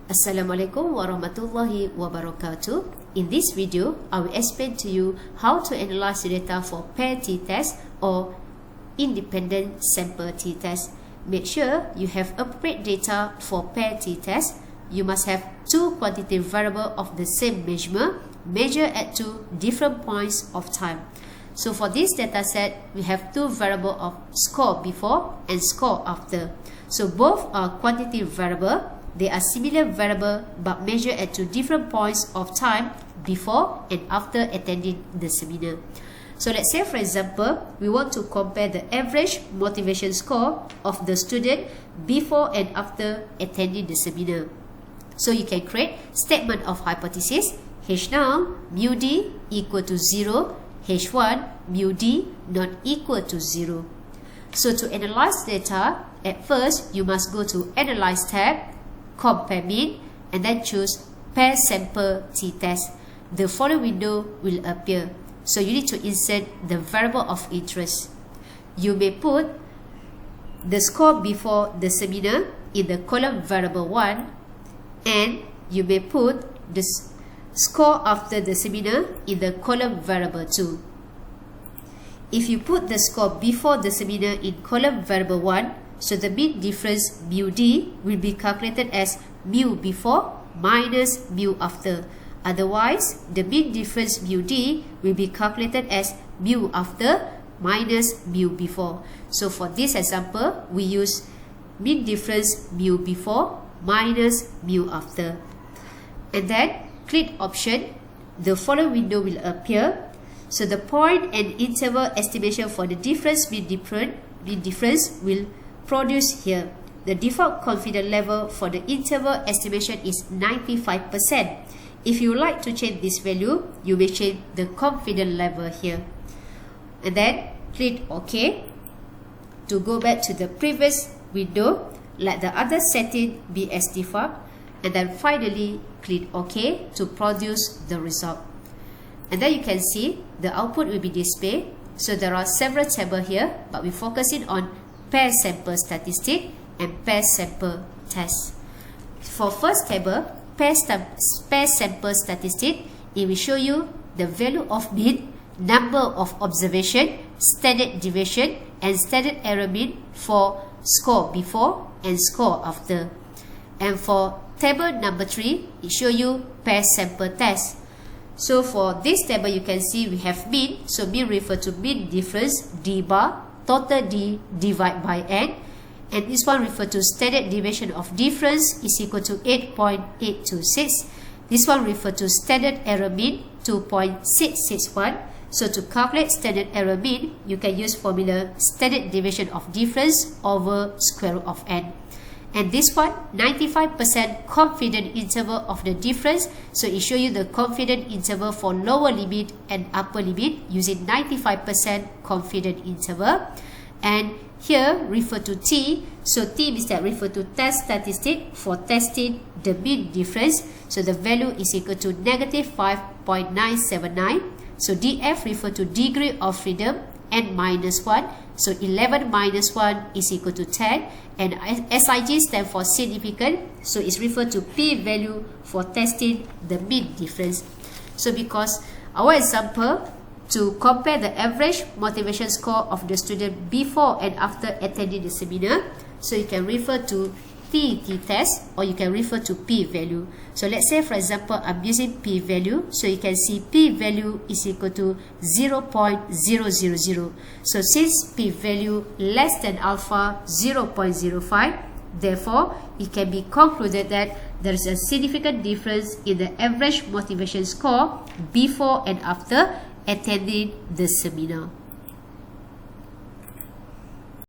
Assalamualaikum warahmatullahi wabarakatuh. In this video, I will explain to you how to analyze the data for pair t-test or independent sample t-test. Make sure you have appropriate data for pair t-test. You must have two quantitative variables of the same measurement measured at two different points of time. So for this data set, we have two variables of score before and score after. So both are quantitative variables. They are similar variables but measured at two different points of time before and after attending the seminar. So let's say, for example, we want to compare the average motivation score of the student before and after attending the seminar. So you can create statement of hypothesis H0 mu D equal to 0, H1 mu D not equal to 0. So to analyze data, at first you must go to Analyze tab, Compare Mean, and then choose Pair Sample t-test. The following window will appear. So you need to insert the variable of interest. You may put the score before the seminar in the column variable 1, and you may put the score after the seminar in the column variable 2. If you put the score before the seminar in column variable 1, so the mean difference mu D will be calculated as mu before minus mu after. Otherwise, the mean difference mu D will be calculated as mu after minus mu before. So for this example, we use mean difference mu before minus mu after. And then click option. The following window will appear. So the point and interval estimation for the difference mean difference will produce here. The default confidence level for the interval estimation is 95%. If you like to change this value, you may change the confidence level here. And then click OK to go back to the previous window. Let the other setting be as default. And then finally click OK to produce the result. And then you can see the output will be displayed. So there are several tables here, but we're focusing on pair sample statistic and pair sample test. For first table, pair sample statistic, it will show you the value of mean, number of observation, standard deviation, and standard error mean for score before and score after. And for table number 3, it show you pair sample test. So for this table, you can see we have mean. So mean refer to mean difference, D bar, total D divided by N. And this one refer to standard deviation of difference is equal to 8.826. This one refer to standard error mean 2.661. So to calculate standard error mean, you can use formula standard deviation of difference over square root of N. And this one, 95% confidence interval of the difference. So it shows you the confidence interval for lower limit and upper limit using 95% confidence interval. And here refer to T. So T means that refer to test statistic for testing the mean difference. So the value is equal to negative 5.979. So DF refer to degree of freedom, N minus 1. So 11 minus 1 is equal to 10. And SIG stands for significant. So it's referred to p-value for testing the mean difference. So because our example, to compare the average motivation score of the student before and after attending the seminar, so you can refer to t-test or you can refer to p-value. So let's say, for example, I'm using p-value. So you can see p-value is equal to 0.000. So since p-value less than alpha 0.05, therefore it can be concluded that there is a significant difference in the average motivation score before and after attending the seminar.